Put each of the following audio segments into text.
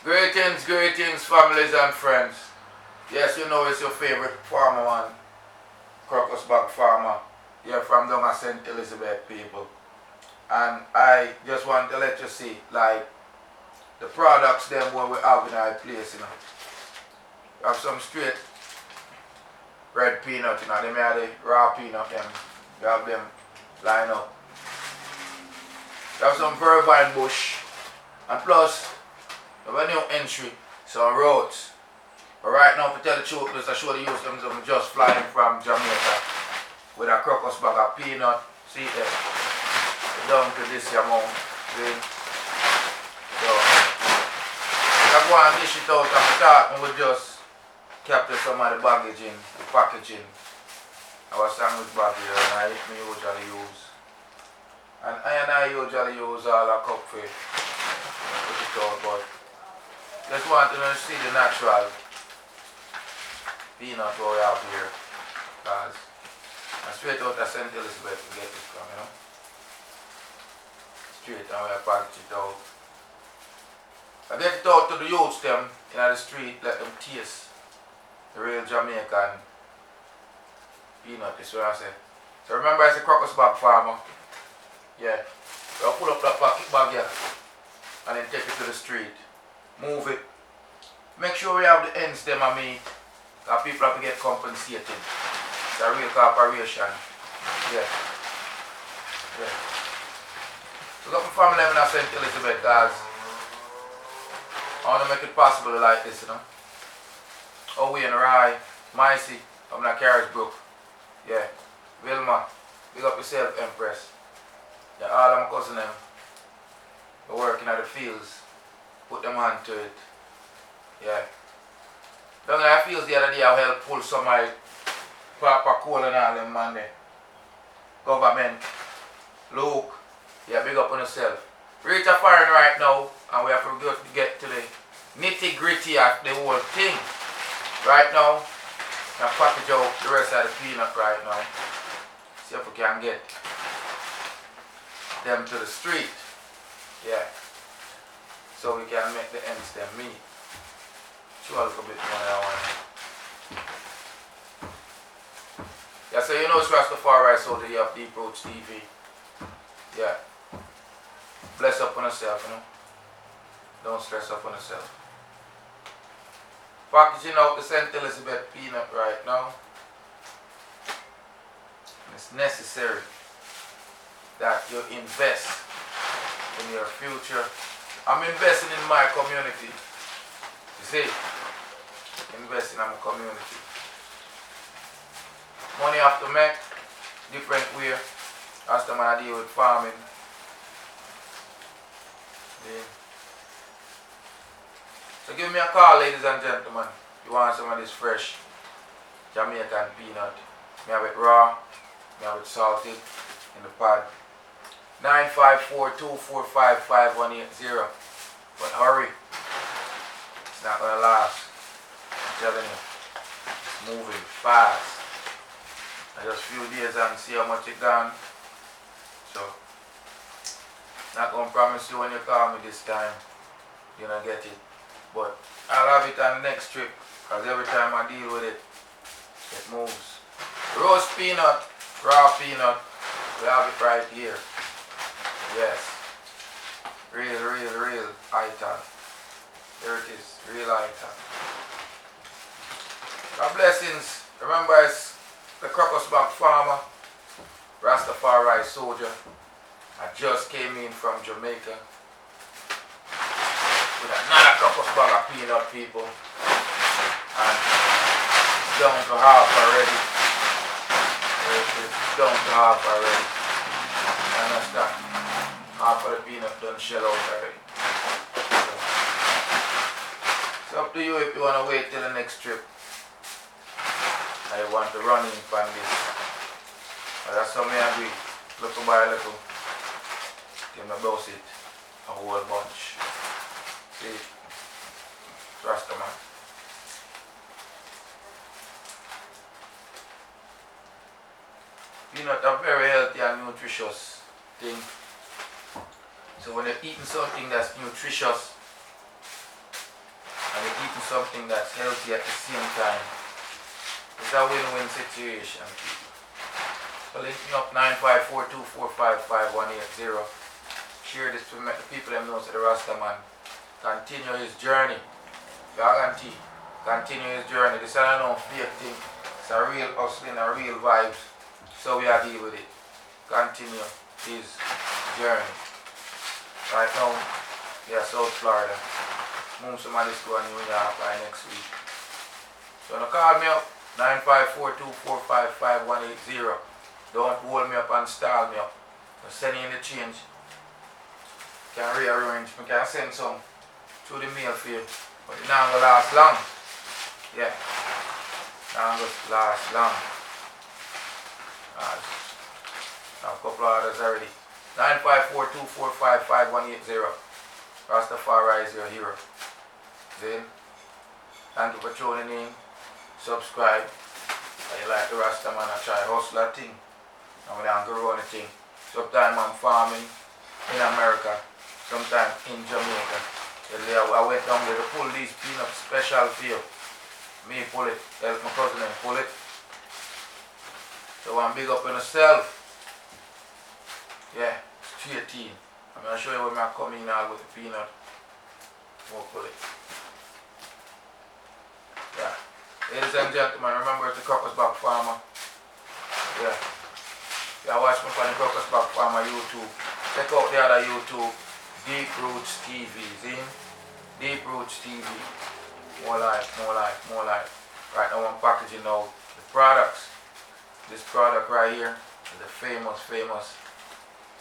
Greetings, families and friends. Yes, you know it's your favorite farmer man, Crocus Bag Farmer, here from down at St. Elizabeth, people. And I just want to let you see, like, the products them what we have in our place, you know. We have some straight red peanut, you know, them are the raw peanut, them. We have them line up. We have some vervine bush, and plus, we have a new entry, some roads. But right now, to tell the truth, just I show the use them, I'm just flying from Jamaica with a crocus bag of peanut. See there, down to this amount. See? So, I go and dish it out and start and we just capture some of the baggage in, the packaging. Our sandwich bag here, and I usually use. And I usually use all a cup for put it out, but just want to see the natural peanut what we have here, because I'm straight out of St. Elizabeth to get it from, you know. Straight, and we package it out. I get it out to the youths them in the street, let them taste the real Jamaican peanut, is what I say. So remember, it's a Crocus Bag Farmer. Yeah, we'll pull up that packet bag here and then take it to the street. Move it. Make sure we have the ends them and meat, because people have to get compensated. It's a real corporation. Yeah. Yeah. So got my family in St. Elizabeth, guys. I want to make it possible like this, you know. Owie and Rye, Micey, I'm in Carriagebrook. Yeah. Wilma, big up yourself, Empress. Yeah, all of my cousins them. They're working at the fields. Put them hand to it. Yeah. Down in the fields the other day I helped pull some of my Papa Coal and all them man there. Government. Luke. Yeah, big up on yourself. Rate of firing right now, and we have to get to the nitty gritty of the whole thing. Right now, I package out the rest of the peanut right now. See if we can get them to the street. Yeah. So we can make the ends them meet. Show a little bit more that one. Yeah, so you know it's Rastafari, so you have Deep Roots TV. Yeah. Bless up on yourself, you know. Don't stress up on yourself. Packaging out the St. Elizabeth peanut right now. It's necessary that you invest in your future. I'm investing in my community. You see? Investing in my community. Money have to make different way. As the man I deal with farming. Yeah. So give me a call, ladies and gentlemen. You want some of this fresh Jamaican peanut. Me have it raw, me have it salted in the pod. 954-245-5180. But hurry. It's not gonna last. I'm telling you. It's moving fast. I just few days and see how much it gone. So not gonna promise you when you call me this time you're gonna get it. But I'll have it on the next trip, because every time I deal with it, it moves. Roast peanut, raw peanut, we have it right here. Yes. Real item. There it is, real item. God blessings. Remember, it's the Crocus Bag Farmer, Rastafari soldier. I just came in from Jamaica with another Crocus Bag of peanut, people. And it's down to half already. It's down to half already. You understand? Half of the peanut done shell out already. It's up to you if you want to wait till the next trip. I want to run in from this. But that's how me agree. Little by little. Give me about it. A whole bunch. See? Rasta man. Peanut are very healthy and nutritious thing. So when you're eating something that's nutritious, you're eating something that's healthy at the same time. It's a win-win situation. So link me up 9542455180. Share this to make the people them know that the Rasta man continue his journey. Guarantee. Continue his journey. This is a no fake thing. It's a real hustling, a real vibes. So we are deal with it. Continue his journey. Right now, we are South Florida. Move some of this to New York by next week. So now call me up 9542455180. Don't hold me up and stall me up. Just send in the change. Can rearrange. I can send some through the mail for you. But it's not going to last long. Yeah. Not going to last long. Now a couple of others already. 9542455180. Rastafari is your hero. Then, thank you for tuning in. Subscribe. If you like the Rasta man, I try hustle that thing. And when I'm growing the thing. Sometimes I'm farming in America. Sometimes in Jamaica. I went down there to pull these peanuts special for you. Me pull it, help my cousin and pull it. So I'm big up on myself. Yeah, straight in. I'm going to show you when I come in now with the peanut. We'll pull it. Yeah. Ladies and gentlemen, remember it's the Crocus Bag Farmer. Yeah. Yeah, watch me on the Crocus Bag Farmer YouTube. Check out the other YouTube. Deep Roots TV, see? Deep Roots TV. More life, more life, more life. Right now I'm packaging out the products. This product right here is the famous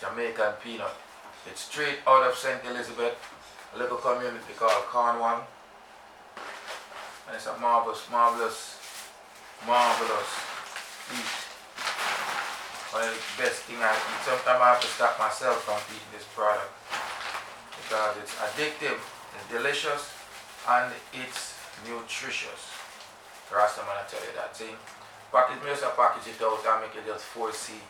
Jamaican peanut. It's straight out of St. Elizabeth, a little community called Cornwall. And it's a marvelous eat. One of the best things I eat. Sometimes I have to stop myself from eating this product. Because it's addictive, it's delicious, and it's nutritious. The Rasta man I tell you that. See, package me just package it out and make it just foresee,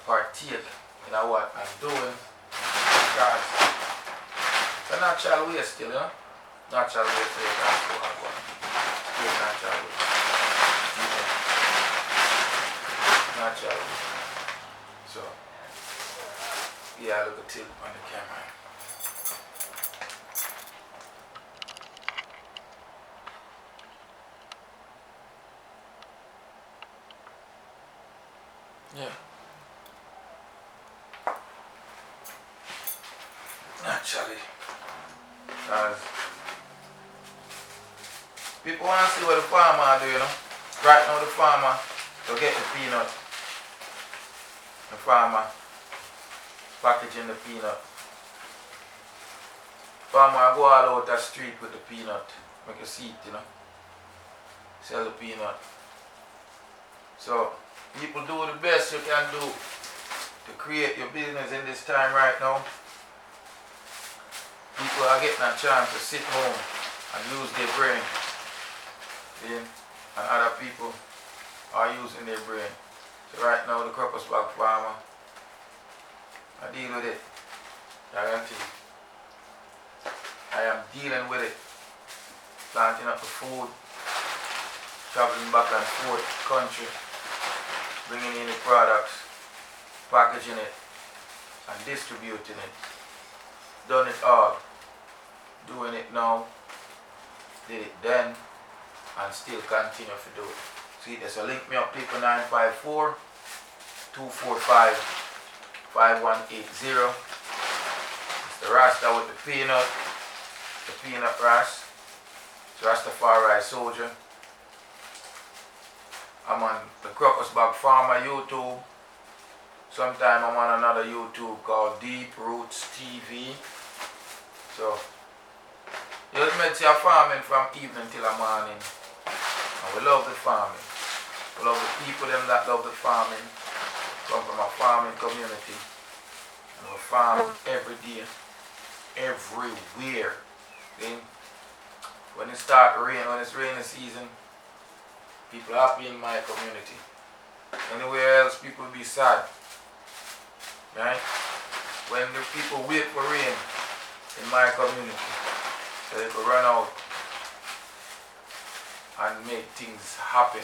partake in what I'm doing. Because it's a natural way still, you know? Natural way to it. Still natural way. Natural way. So, yeah, look at tilt on the camera. Yeah. Naturally. People want to see what the farmer do, you know. Right now the farmer will get the peanut. The farmer packaging the peanut. Farmer go all out the street with the peanut. Make a seat, you know. Sell the peanut. So people do the best you can do to create your business in this time right now. People are getting a chance to sit home and use their brain. And other people are using their brain. So right now the Crocus Bag Farmer, I deal with it. Guarantee. I am dealing with it. Planting up the food, traveling back and forth country, bringing in the products, packaging it, and distributing it. Done it all. Doing it now. Did it then. And still continue to do it. See, there's a link me up, people 954-245-5180. It's the Rasta with the peanut, the Peanut Rasta. It's Rastafari soldier. I'm on the Crocus Bag Farmer YouTube. Sometime I'm on another YouTube called Deep Roots TV. So, you just make your farming from evening till the morning. And we love the farming. We love the people them that love the farming. Come from a farming community. And we farm every day. Everywhere. Then, when it starts rain, when it's rainy season, people are happy in my community. Anywhere else, people be sad. Right? When the people wait for rain in my community, so they could run out and make things happen.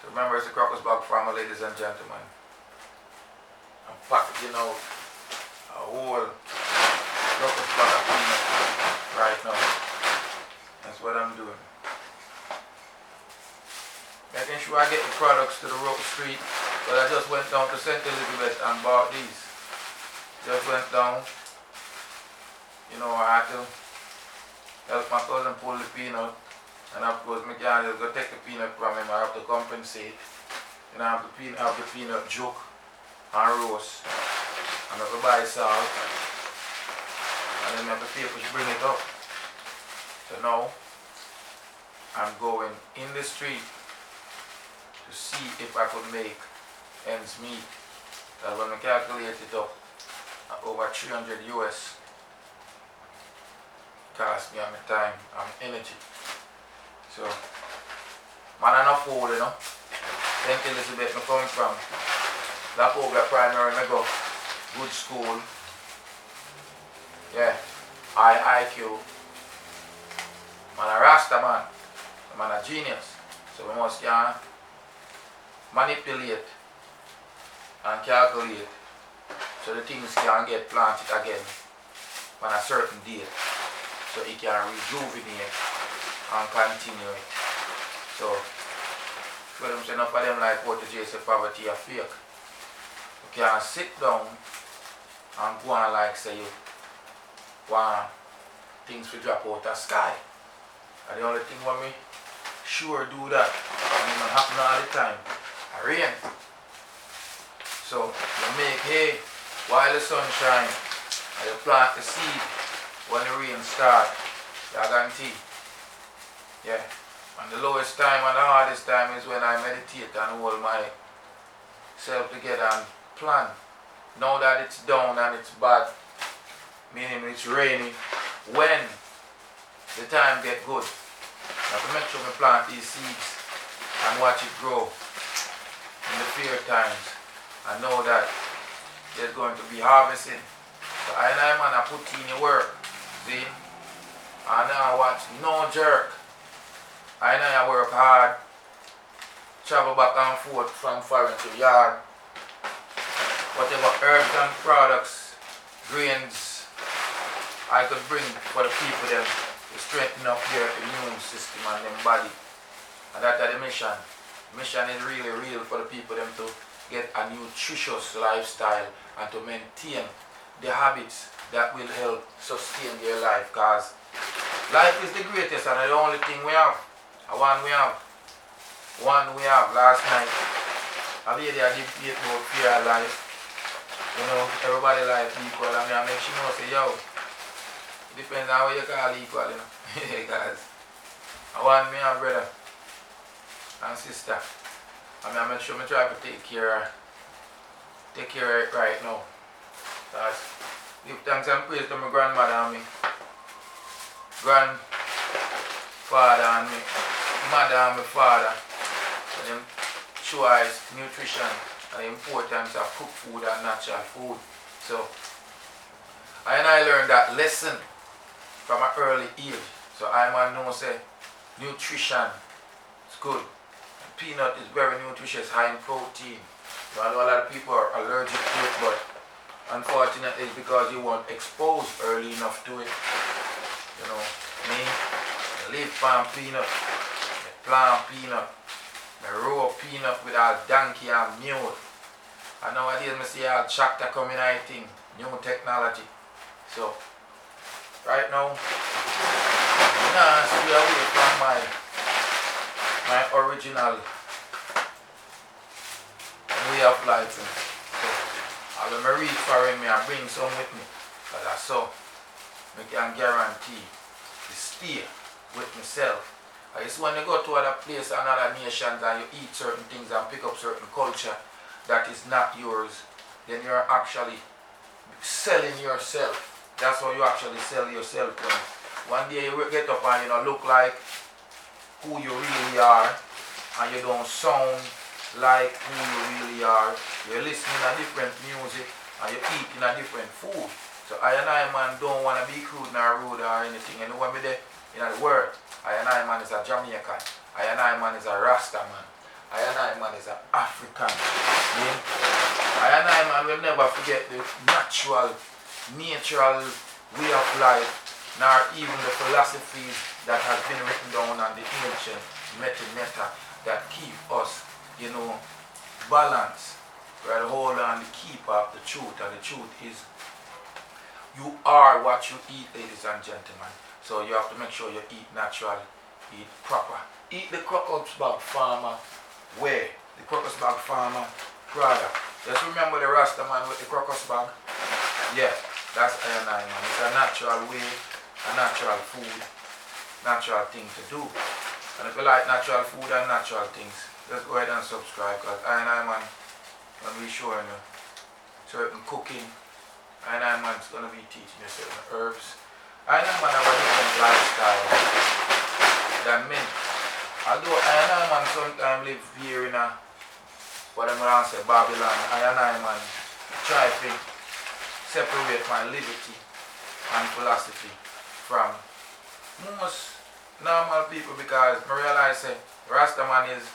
So remember, it's the Crocus Bag Farmer, ladies and gentlemen. I'm packaging out a whole Crocus Bag of peanut right now. That's what I'm doing. Making sure I get the products to the road street. But I just went down to St. Elizabeth and bought these. Just went down. You know, I had to help my cousin pull the peanut. And of course, I can't just go take the peanut from him. I have to compensate. And I have the peanut juke and roast. And I have to buy salt. And then I have to pay to bring it up. So now, I'm going in the street to see if I could make ends meet. That when I calculate it up, over 300 US cost me on my time and energy. So, man, enough food, you know. St. Elizabeth, I come from. That over primary, I go good school. Yeah, high IQ. Man, a Rasta man. Man, a genius. So we must can manipulate and calculate so the things can get planted again on a certain date so it can rejuvenate and continue it. So for them say enough of them like Portuguese say poverty are fake. You can sit down and go on like say you want things to drop out the sky. And the only thing when me sure do that, and it don't happen all the time, it rain. So you make hay while the sun shines and you plant the seed when the rain starts. You guarantee. Yeah. And the lowest time and the hardest time is when I meditate and hold myself together and plan. Now that it's down and it's bad, meaning it's rainy, when the time get good, I have to make sure I plant these seeds and watch it grow in the fair times. I know that there's going to be harvesting. So I put in the work. See? And I watch no jerk. I work hard. Travel back and forth from foreign to yard. Whatever herbs and products, grains I could bring for the people them to strengthen up their immune system and their body. And that's the mission. The mission is really real for the people them to get a nutritious lifestyle and to maintain the habits that will help sustain their life, because life is the greatest and the only thing we have. One we have last night. A lady I did debate about fear of life. You know, everybody life equal, and I make sure you know say yo, it depends on what you call equal, you know. Because I have brother and sister. I make sure I try to take care of it right now. Because give thanks and praise to my grandmother and me grandfather and me mother and my father. And them show us nutrition and the importance of cooked food and natural food. So I learned that lesson from an early age. So I know say nutrition is good. Peanut is very nutritious, high in protein. So I know a lot of people are allergic to it, but unfortunately it's because you weren't exposed early enough to it. You know, me, I live farm peanut, I plant peanut, I raw peanut with all donkey and mule. And nowadays I see all tractor coming I think, new technology. So right now, I'm not stay away from my original way of life. So I will reach for me and bring some with me. Because I saw I can guarantee to stay with myself. It's when you go to other places and other nations and you eat certain things and pick up certain culture that is not yours, then you're actually selling yourself. That's how you actually sell yourself. One day you get up and look like who you really are, and you don't sound like who you really are. You're listening to different music and you're eating a different food. So I and I man don't want to be crude nor rude or anything. You know what me there in the world? I and I man is a Jamaican. I and I man is a Rasta man. I and I man is an African. Yeah? I and I man will never forget the natural way of life, nor even the philosophies that has been written down on the ancient meta that keep us, you know, balanced. Right, hold on the keeper of the truth, and the truth is you are what you eat, ladies and gentlemen. So you have to make sure you eat natural, eat proper. Eat the Crocus Bag Farmer way, the Crocus Bag Farmer product. Just remember the Rasta man with the Crocus bag. Yeah, that's I man. It's a natural way, a natural food, natural thing to do. And if you like natural food and natural things, just go ahead and subscribe, because I man, when we showing you certain cooking, I man's gonna be teaching you certain herbs. I man have a different lifestyle than me. Although I man sometimes live here in a what I'm gonna say Babylon, I man try to separate my liberty and philosophy from most normal people, because I realize that Rasta man is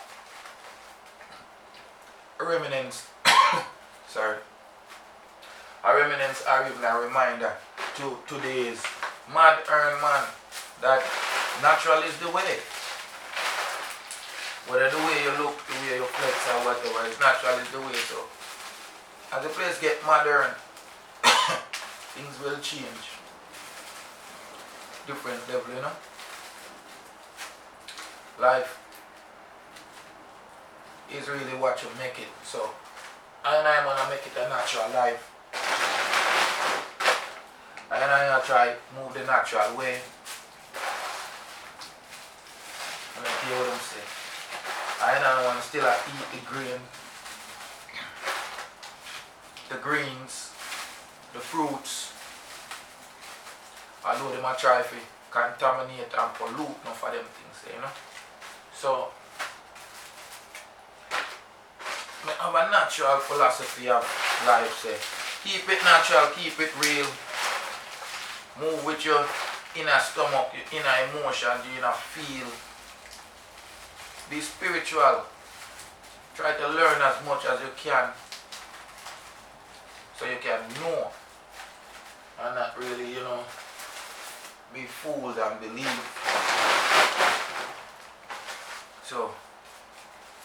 a remnants sorry, a remnants or even a reminder to today's modern man that natural is the way. Whether the way you look, the way you flex or whatever, it's natural is the way. So as the place get modern, things will change. Different level, you know. Life is really what you make it. So I wanna make it a natural life. I try move the natural way. And I hear what I'm saying. I want to still eat the greens, the fruits. Although they might try to contaminate and pollute enough of them things, you know. So I have a natural philosophy of life, say. Keep it natural, keep it real. Move with your inner stomach, your inner emotions, your inner feel. Be spiritual. Try to learn as much as you can, so you can know and not really, you know, be fooled and believe. So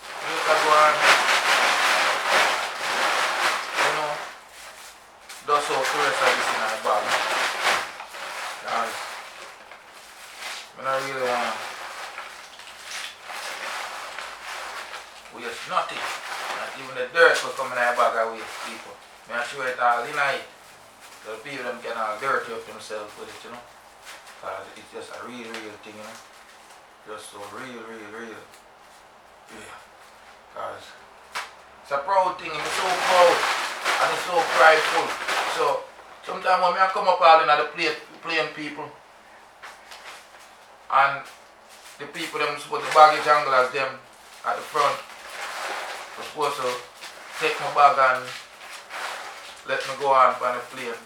you can go on, you know, that's all the rest of this in my bag. Guys, I don't really want to waste nothing. Not even the dirt will come in my bag and waste people. I show it all in it. So the people them can all dirty up themselves with it, you know. Because it's just a real thing, you know. Just so real. Yeah. Because it's a proud thing, it's so proud and it's so prideful. So sometimes when I come up all in the playing people, and the people them supposed to baggage anglers them at the front, they're supposed to take my bag and let me go on the plane.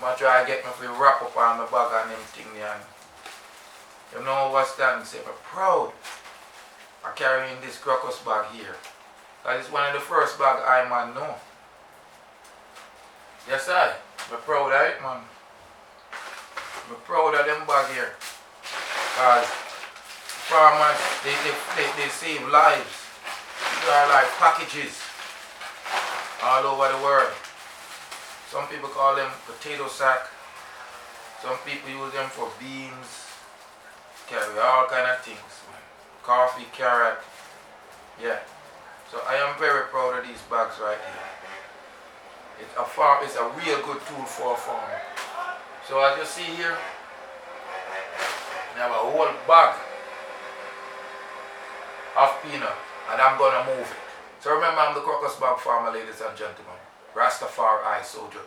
I try to get me to wrap up on my bag and them thing there. And you know what's that? Say I'm proud of carrying this Crocus bag here. Because it's one of the first bag I man know. Yes I'm proud of it, man. I'm proud of them bag here. Because farmers, they save lives. These are like packages all over the world. Some people call them potato sack. Some people use them for beans. Carry all kind of things. Coffee, carrot. Yeah. So I am very proud of these bags right here. It's a real good tool for a farmer. So as you see here, I have a whole bag of peanut, and I'm gonna move it. So remember, I'm the Crocus Bag Farmer, ladies and gentlemen. Rastafari soldier.